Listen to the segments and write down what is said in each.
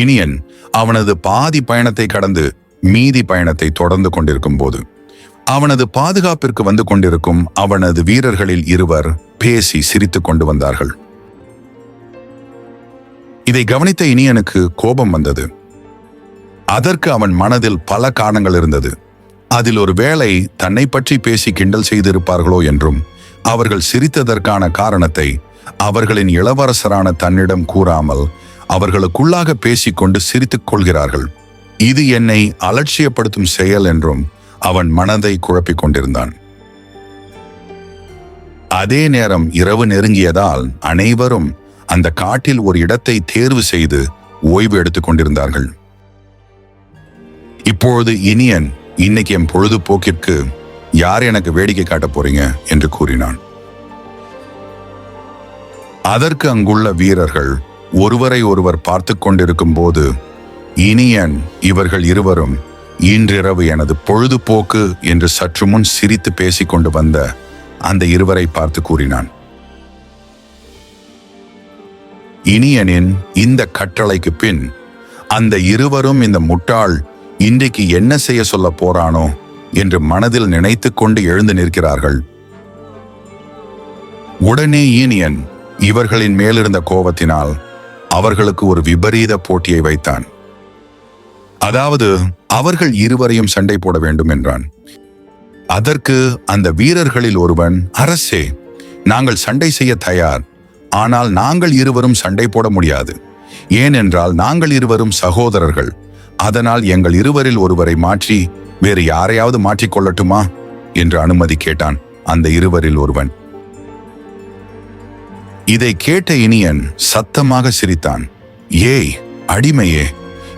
இனியன் அவனது பாதி பயணத்தை கடந்து மீதி பயணத்தை தொடர்ந்து கொண்டிருக்கும் போது அவனது பாதுகாப்பிற்கு வந்து கொண்டிருக்கும் அவனது வீரர்களில் இருவர் பேசி சிரித்துக் கொண்டு வந்தார்கள். இதை கவனித்த இனியனுக்கு கோபம் வந்தது. அதற்கு அவன் மனதில் பல காரணங்கள் இருந்தது. அதில் ஒரு வேளை தன்னை பற்றி பேசி கிண்டல் செய்திருப்பார்களோ என்றும், அவர்கள் சிரித்ததற்கான காரணத்தை அவர்களின் இளவரசரான தன்னிடம் கூறாமல் அவர்களுக்குள்ளாக பேசிக்கொண்டு சிரித்துக் கொள்கிறார்கள். இது என்னை அலட்சியப்படுத்தும் செயல் என்றும் அவன் மனதை குழப்பிக் கொண்டிருந்தான். அதே நேரம் இரவு நெருங்கியதால் அனைவரும் அந்த காட்டில் ஒரு இடத்தை தேர்வு செய்து ஓய்வு எடுத்துக் கொண்டிருந்தார்கள். இப்பொழுது இனியன், இன்னைக்கு என் பொழுதுபோக்கிற்கு யார் எனக்கு வேடிக்கை காட்ட போறீங்க என்று கூறினான். அதற்கு அங்குள்ள வீரர்கள் ஒருவரை ஒருவர் பார்த்து கொண்டிருக்கும் போது இனியன் இவர்கள் இருவரும் இன்றிரவு எனது பொழுதுபோக்கு என்று சற்று முன் சிரித்து பேசிக்கொண்டு வந்த அந்த இருவரை பார்த்து கூறினான். இனியனின் இந்த கட்டளைக்கு பின் அந்த இருவரும் இந்த முட்டாள் இன்றைக்கு என்ன செய்ய சொல்ல போறானோ என்று மனதில் நினைத்து கொண்டு எழுந்து நிற்கிறார்கள். உடனே இனியன் இவர்களின் மேலிருந்த கோபத்தினால் அவர்களுக்கு ஒரு விபரீத போட்டியை வைத்தான். அதாவது அவர்கள் இருவரையும் சண்டை போட வேண்டும் என்றான். அதற்கு அந்த வீரர்களில் ஒருவன், அரசே, நாங்கள் சண்டை செய்ய தயார், ஆனால் நாங்கள் இருவரும் சண்டை போட முடியாது. ஏனென்றால் நாங்கள் இருவரும் சகோதரர்கள். அதனால் எங்கள் இருவரில் ஒருவரை மாற்றி வேறு யாரையாவது மாற்றிக்கொள்ளட்டுமா என்று அனுமதி கேட்டான் அந்த இருவரில் ஒருவன். இதை கேட்ட இனியன் சத்தமாக சிரித்தான். ஏய் அடிமையே,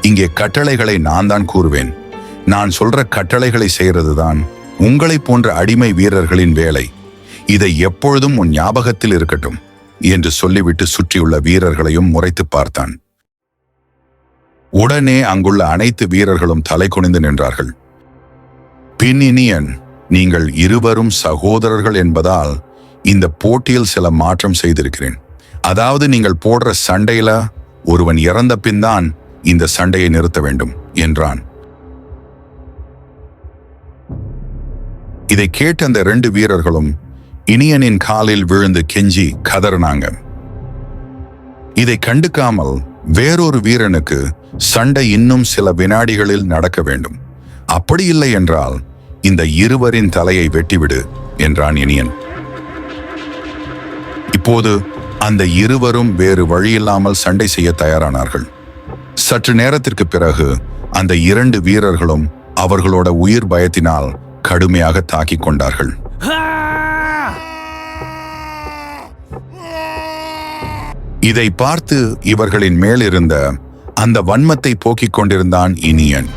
இங்கே கட்டளைகளை நான் தான் கூறுவேன். நான் சொல்ற கட்டளைகளை செய்யறதுதான் உங்களை போன்ற அடிமை வீரர்களின் வேலை. இதை எப்பொழுதும் உன் ஞாபகத்தில் இருக்கட்டும் என்று சொல்லிவிட்டு சுற்றியுள்ள வீரர்களையும் முறைத்து பார்த்தான். உடனே அங்குள்ள அனைத்து வீரர்களும் தலை குனிந்து நின்றார்கள். பின் இனியன், நீங்கள் இருவரும் சகோதரர்கள் என்பதால் இந்த போட்டியில் சில மாற்றம் செய்திருக்கிறேன். அதாவது நீங்கள் போடுற சண்டையில ஒருவன் இறந்த பின் தான் இந்த சண்டையை நிறுத்த வேண்டும் என்றான். இதை கேட்ட அந்த 2 வீரர்களும் இனியனின் காலில் விழுந்து கெஞ்சி கதறினாங்க. இதை கண்டுக்காமல் வேறொரு வீரனுக்கு சண்டை இன்னும் சில வினாடிகளில் நடக்க வேண்டும். அப்படி இல்லை என்றால் இந்த இருவரின் தலையை வெட்டிவிடு என்றான் இனியன். இப்போது அந்த இருவரும் வேறு வழியில்லாமல் சண்டை செய்ய தயாரானார்கள். சற்று நேரத்திற்கு பிறகு அந்த 2 வீரர்களும் அவர்களோட உயிர் பயத்தினால் கடுமையாக தாக்கிக் கொண்டார்கள். இதை பார்த்து இவர்களின் மேலிருந்த அந்த வன்மத்தை போக்கிக் கொண்டிருந்தான் இனியன்.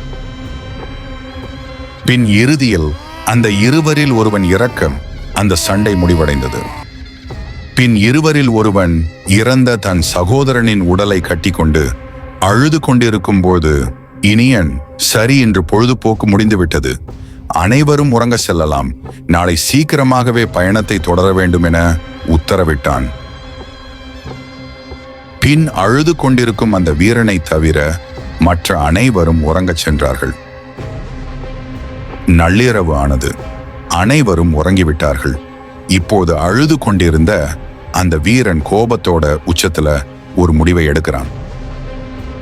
பின் இறுதியில் அந்த இருவரில் ஒருவன் இறக்க அந்த சண்டை முடிவடைந்தது. பின் இருவரில் ஒருவன் இறந்த தன் சகோதரனின் உடலை கட்டிக்கொண்டு அழுது கொண்டிருக்கும் போது இனியன், சரி, இன்று பொழுதுபோக்கு முடிந்துவிட்டது, அனைவரும் உறங்க செல்லலாம், நாளை சீக்கிரமாகவே பயணத்தை தொடர வேண்டும் என உத்தரவிட்டான். பின் அழுது கொண்டிருக்கும் அந்த வீரனை தவிர மற்ற அனைவரும் உறங்கச் சென்றார்கள். நள்ளிரவு ஆனது. அனைவரும் உறங்கிவிட்டார்கள். இப்போது அழுது கொண்டிருந்த அந்த வீரன் கோபத்தோட உச்சத்துல ஒரு முடிவை எடுக்கிறான்.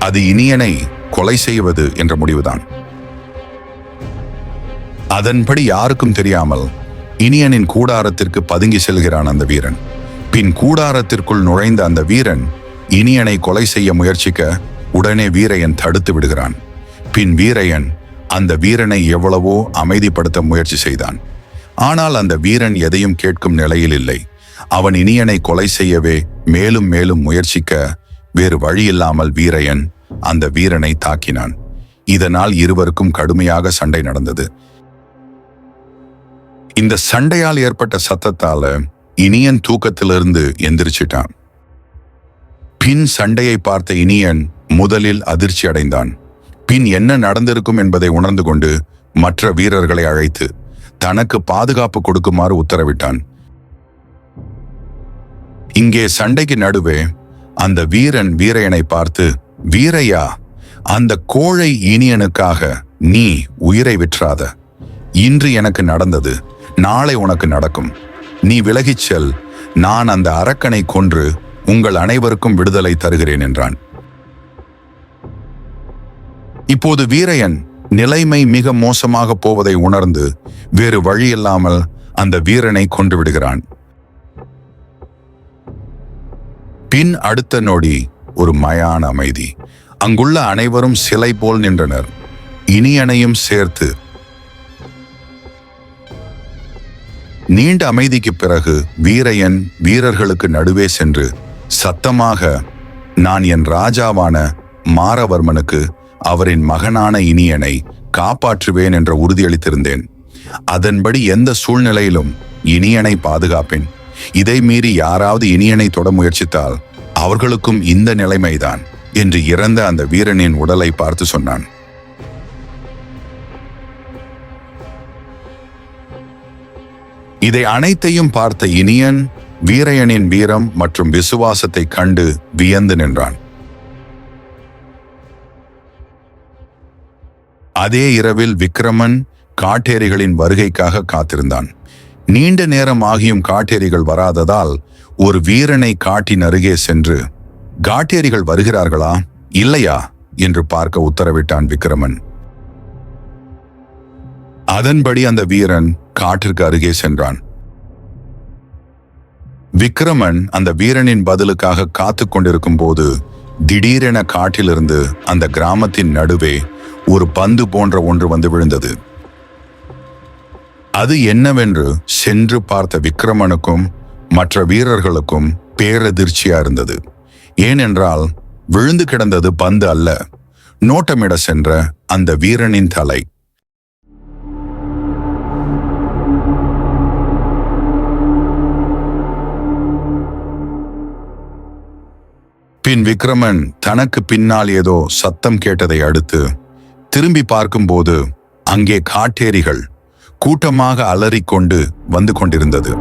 அது இனியனை கொலை செய்வது என்ற முடிவுதான். அதன்படி யாருக்கும் தெரியாமல் இனியனின் கூடாரத்திற்கு பதுங்கி செல்கிறான் அந்த வீரன். பின் கூடாரத்திற்குள் நுழைந்த அந்த வீரன் இனியனை கொலை செய்ய முயற்சிக்க உடனே வீரையன் தடுத்து விடுகிறான். பின் வீரையன் அந்த வீரனை எவ்வளவோ அமைதிப்படுத்த முயற்சி செய்தான். ஆனால் அந்த வீரன் எதையும் கேட்கும் நிலையில் இல்லை. அவன் இனியனை கொலை செய்யவே மேலும் மேலும் முயற்சிக்க வேறு வழியில்லாமல் வீரையன் அந்த வீரனை தாக்கினான். இதனால் இருவருக்கும் கடுமையாக சண்டை நடந்தது. இந்த சண்டையால் ஏற்பட்ட சத்தத்தால இனியன் தூக்கத்திலிருந்து எந்திரிச்சிட்டான். பின் சண்டையை பார்த்த இனியன் முதலில் அதிர்ச்சி அடைந்தான். பின் என்ன நடந்திருக்கும் என்பதை உணர்ந்து கொண்டு மற்ற வீரர்களை அழைத்து தனக்கு பாதுகாப்பு கொடுக்குமாறு உத்தரவிட்டான். இங்கே சண்டைக்கு நடுவே அந்த வீரன் வீரையனை பார்த்து, வீரையா, அந்த கோழை இனியனுக்காக நீ உயிரை விற்றாத. இன்று எனக்கு நடந்தது நாளை உனக்கு நடக்கும். நீ விலகிச் செல். நான் அந்த அரக்கனை கொன்று உங்கள் அனைவருக்கும் விடுதலை தருகிறேன் என்றான். இப்போது வீரையன் நிலைமை மிக மோசமாக போவதை உணர்ந்து வேறு வழியில்லாமல் அந்த வீரனை கொன்று விடுகிறான். பின் அடுத்த நொடி ஒரு மயான அமைதி. அங்குள்ள அனைவரும் சிலை போல் நின்றனர், இனியனையும் சேர்த்து. நீண்ட அமைதிக்கு பிறகு வீரையன் வீரர்களுக்கு நடுவே சென்று சத்தமாக, நான் என் ராஜாவான மாரவர்மனுக்கு அவரின் மகனான இனியனை காப்பாற்றுவேன் என்ற உறுதியளித்திருந்தேன். அதன்படி எந்த சூழ்நிலையிலும் இனியனை பாதுகாப்பேன். இதை மீறி யாராவது இனியனை தொட முயற்சித்தால் அவர்களுக்கும் இந்த நிலைமைதான் என்று இறந்த அந்த வீரனின் உடலை பார்த்து சொன்னான். இதை அனைத்தையும் பார்த்த இனியன் வீரையனின் வீரம் மற்றும் விசுவாசத்தை கண்டு வியந்து நின்றான். அதே இரவில் விக்கிரமன் காட்டேரிகளின் வருகைக்காக காத்திருந்தான். நீண்ட நேரம் ஆகியும் காட்டேரிகள் வராததால் ஒரு வீரனை காட்டின் அருகே சென்று, காட்டேரிகள் வருகிறார்களா இல்லையா என்று பார்க்க உத்தரவிட்டான் விக்கிரமன். அதன்படி அந்த வீரன் காட்டிற்கு அருகே சென்றான். விக்கிரமன் அந்த வீரனின் பதிலுக்காக காத்து கொண்டிருக்கும் போது திடீரென காட்டிலிருந்து அந்த கிராமத்தின் நடுவே ஒரு பந்து போன்ற ஒன்று வந்து விழுந்தது. அது என்னவென்று சென்று பார்த்த விக்கிரமனுக்கும் மற்ற வீரர்களுக்கும் பேரதிர்ச்சியா இருந்தது. ஏனென்றால் விழுந்து கிடந்தது பந்து அல்ல, நோட்டமிட சென்ற அந்த வீரனின் தலை. பின் விக்கிரமன் தனக்கு பின்னால் ஏதோ சத்தம் கேட்டதை அடுத்து திரும்பி பார்க்கும்போது அங்கே காட்டேரிகள் கூட்டமாக அலறிக்கொண்டு வந்து கொண்டிருந்தது.